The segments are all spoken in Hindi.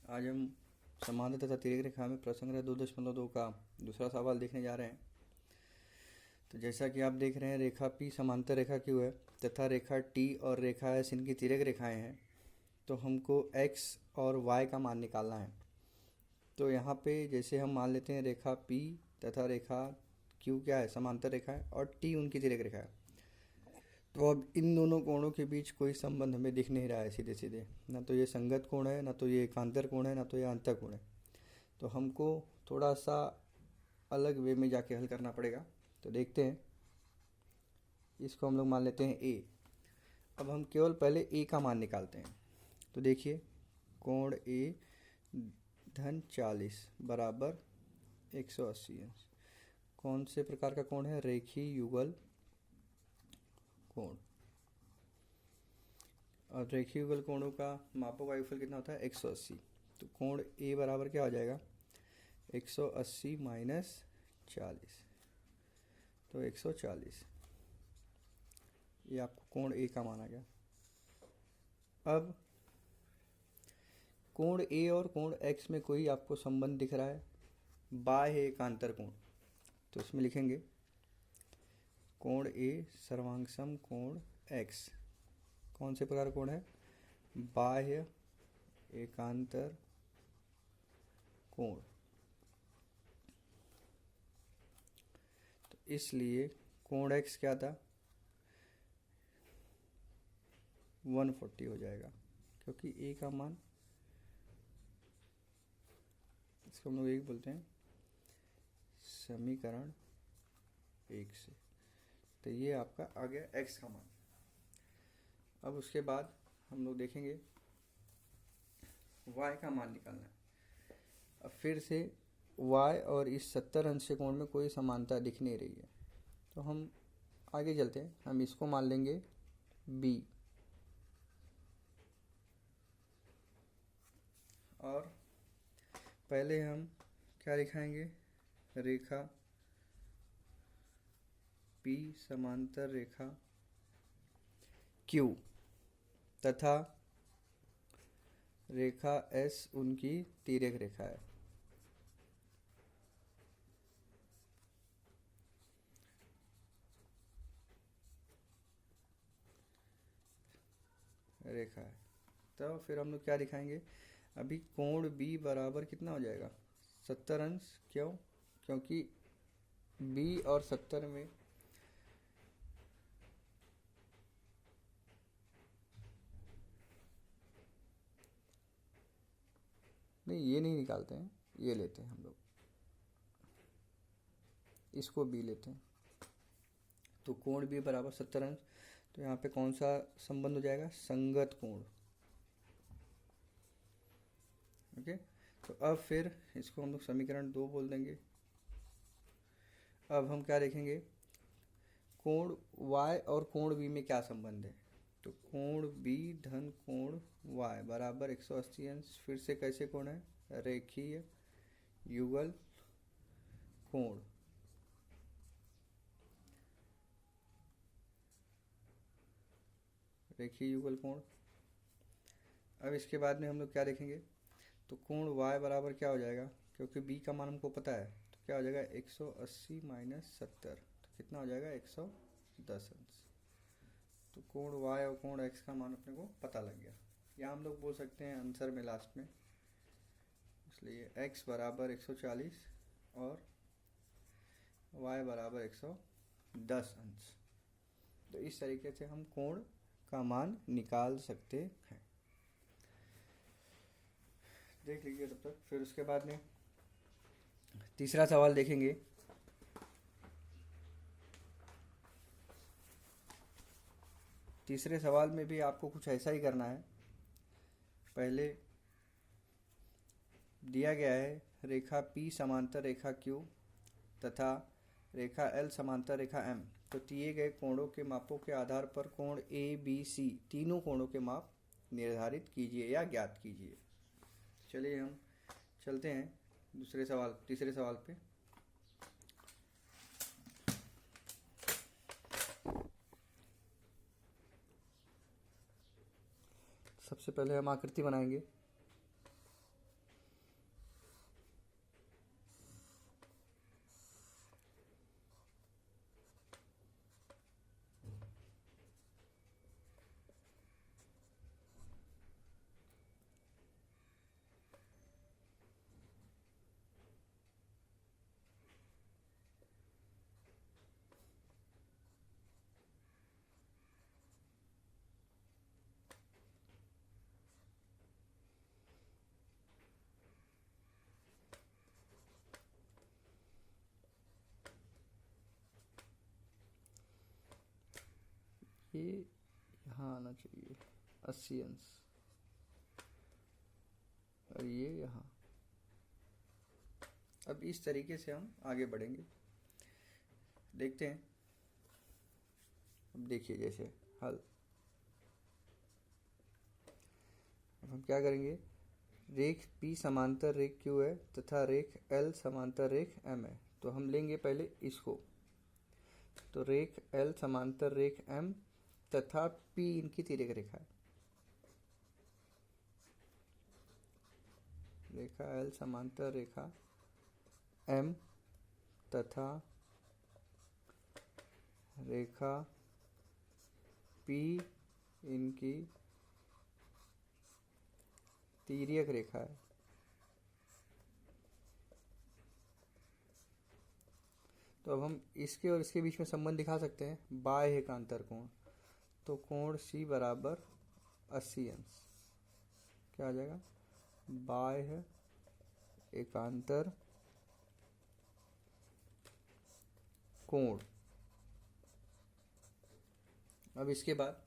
आज हम समांतर तथा तिर्यक रेखा में प्रसंग 2.2 का दूसरा सवाल देखने जा रहे हैं। तो जैसा कि आप देख रहे हैं, रेखा P समांतर रेखा Q है तथा रेखा T और रेखा S इनकी तिर्यक रेखाएं हैं। तो हमको x और y का मान निकालना है। तो यहाँ पे जैसे हम मान लेते हैं रेखा P तथा रेखा Q क्या है, समांतर रेखा है, और T उनकी तिर्यक रेखा है। तो अब इन दोनों कोणों के बीच कोई संबंध हमें दिख नहीं रहा है सीधे सीधे। ना तो ये संगत कोण है, ना तो ये एकांतर कोण है, ना तो ये अंतर कोण है। तो हमको थोड़ा सा अलग वे में जाके हल करना पड़ेगा। तो देखते हैं, इसको हम लोग मान लेते हैं a। अब हम केवल पहले a का मान निकालते हैं। तो देखिए, कोण a धन 40 बराबर 180 अंश। कौन से प्रकार का कोण है? रेखीय युगल कोण। और रेखीय युगल कोणों का मापों का योगफल कितना होता है? 180। तो कोण a बराबर क्या हो जाएगा? 180 माइनस 40, तो 140। ये आपको कोण a का मान आ गया। अब कोण a और कोण x में कोई आपको संबंध दिख रहा है? बाह्य एकांतर कोण। तो इसमें लिखेंगे कोण a सर्वांग कोण x कौन से प्रकार कोण है? बाह्य एकांतर कोण। तो इसलिए कोण x क्या था? 140 हो जाएगा, क्योंकि a का मान, इसको हम लोग एक बोलते हैं समीकरण 1 से। तो ये आपका आ गया x का मान। अब उसके बाद हम लोग देखेंगे y का मान निकालना है। अब फिर से y और इस 70 अंश के कोण में कोई समानता दिख नहीं रही है। तो हम आगे चलते हैं, हम इसको मान लेंगे b। और पहले हम क्या दिखाएंगे? रेखा P समांतर रेखा Q तथा रेखा S उनकी तिर्यक रेखा है। रेखा है। तो फिर हम लोग क्या दिखाएंगे? अभी कोण B बराबर कितना हो जाएगा? 70 अंश। क्यों? क्योंकि B और 70 में नहीं, ये नहीं निकालते हैं, ये लेते हैं हम लोग, इसको B लेते हैं। तो कोण B बराबर 70 अंश। तो यहाँ पे कौन सा संबंध हो जाएगा? संगत कोण। ओके। तो अब फिर इसको हम लोग समीकरण 2 बोल देंगे। अब हम क्या देखेंगे? कोण y और कोण b में क्या संबंध है? तो कोण b धन कोण y बराबर 180 अंश। फिर से कैसे कोण है? रेखीय युगल कोण। रेखीय युगल कोण। अब इसके बाद में हम लोग क्या देखेंगे? तो कोण y बराबर क्या हो जाएगा? क्योंकि b का मान हमको पता है, तो क्या हो जाएगा? 180 माइनस 70, तो कितना हो जाएगा? 110 अंश। तो कोण y और कोण x का मान अपने को पता लग गया। या हम लोग बोल सकते हैं आंसर में लास्ट में, इसलिए x बराबर 140 और y बराबर 110 अंश। तो इस तरीके से हम कोण का मान निकाल सकते हैं। देख लीजिए तब तक। फिर उसके बाद में तीसरा सवाल देखेंगे। तीसरे सवाल में भी आपको कुछ ऐसा ही करना है। पहले दिया गया है रेखा P समांतर रेखा Q तथा रेखा L समांतर रेखा M। तो दिए गए कोणों के मापों के आधार पर कोण A B C तीनों कोणों के माप निर्धारित कीजिए या ज्ञात कीजिए। चलिए हम चलते हैं तीसरे सवाल पे। सबसे पहले हम आकृति बनाएंगे। ये यहाँ आना चाहिए 80 अंश, और ये यहाँ। अब इस तरीके से हम आगे बढ़ेंगे, देखते हैं। अब देखिए जैसे हल, अब हम क्या करेंगे, रेख P समांतर रेख Q है तथा रेख L समांतर रेख M है। तो हम लेंगे पहले इसको, तो रेख L समांतर रेख M तथा P इनकी तिर्यक रेखा है। रेखा L समांतर रेखा M तथा रेखा P इनकी तिर्यक रेखा है। तो अब हम इसके और इसके बीच में संबंध दिखा सकते हैं, बाह्य एकांतर कोण। तो कोण C बराबर 80 अंश, क्या आ जाएगा, बाह्य एकांतर कोण। अब इसके बाद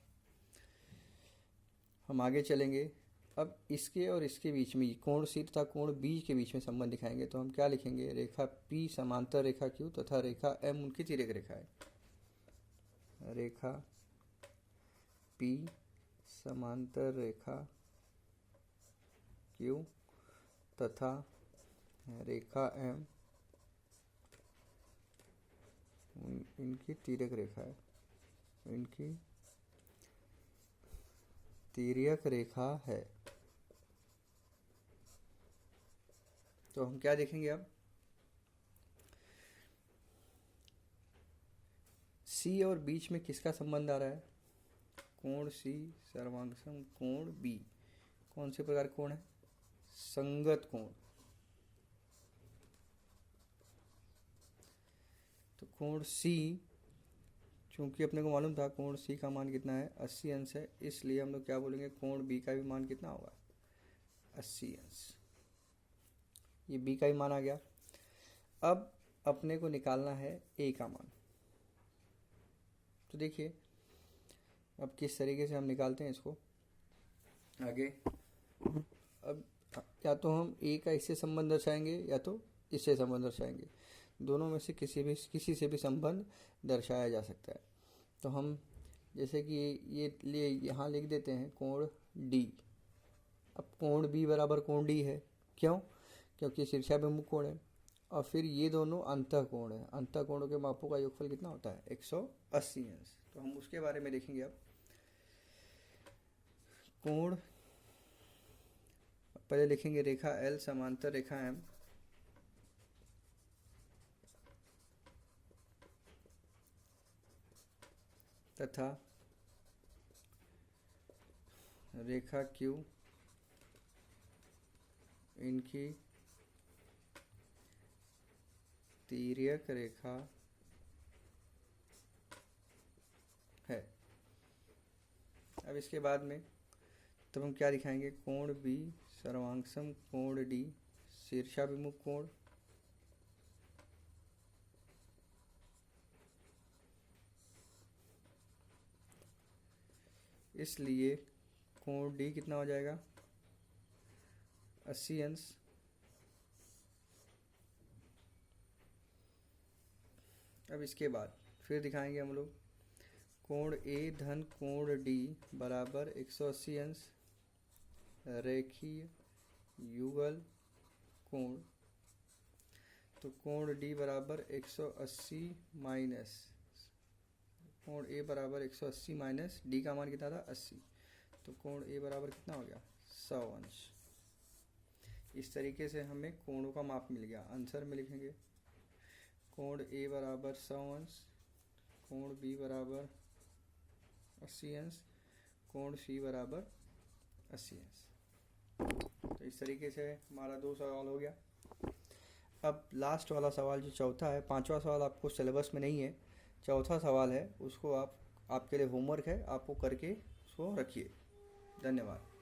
हम आगे चलेंगे। अब इसके और इसके बीच में कोण C तथा कोण B के बीच में संबंध दिखाएंगे। तो हम क्या लिखेंगे, रेखा P समांतर रेखा Q तथा रेखा M उनकी तिर्यक रेखा है। रेखा P समांतर रेखा Q तथा रेखा M इनकी तिर्यक रेखा है, इनकी तिर्यक रेखा है। तो हम क्या देखेंगे, अब C और बीच में किसका संबंध आ रहा है, कोण C सर्वांगसम कोण B। कौन से प्रकार कोण है, संगत कोण। तो कोण C, चूंकि अपने को मालूम था कोण C का मान कितना है, 80 अंश है, इसलिए हम लोग क्या बोलेंगे, कोण B का भी मान कितना होगा, 80 अंश। ये B का भी मान आ गया। अब अपने को निकालना है A का मान। तो देखिए अब किस तरीके से हम निकालते हैं इसको आगे। अब या तो हम A का इससे संबंध दर्शाएंगे या तो इससे संबंध दर्शाएंगे, दोनों में से किसी से भी संबंध दर्शाया जा सकता है। तो हम जैसे कि ये लिए यहाँ लिख देते हैं कोण D। अब कोण B बराबर कोण D है, क्यों, क्योंकि शीर्षाभिमुख कोण है। और फिर ये दोनों अंतःकोण है, अंतःकोणों के मापों का योगफल कितना होता है, 180 अंश। तो हम उसके बारे में देखेंगे। अब कोण पहले लिखेंगे, रेखा L समांतर रेखा M तथा रेखा Q इनकी तिर्यक रेखा है। अब इसके बाद में तब हम क्या दिखाएंगे, कोण B सर्वांगसम कोण D शीर्षाभिमुख कोण इसलिए कोण D कितना हो जाएगा, 80 अंश। अब इसके बाद फिर दिखाएंगे हम लोग कोण A धन कोण D बराबर 180 अंश रेखीय युगल कोण। तो कोण D बराबर 180 माइनस कोण A बराबर 180 माइनस D का मान कितना था, 80। तो कोण A बराबर कितना हो गया, 100 अंश। इस तरीके से हमें कोणों का माप मिल गया। आंसर में लिखेंगे कोण A बराबर 100 अंश, कोण B बराबर 80 अंश, कोण C बराबर 80 अंश। तो इस तरीके से हमारा 2 सवाल हो गया। अब लास्ट वाला सवाल जो चौथा है, 5वां सवाल आपको सिलेबस में नहीं है, चौथा सवाल है, उसको आपके लिए होमवर्क है, आप वो करके उसको रखिए। धन्यवाद।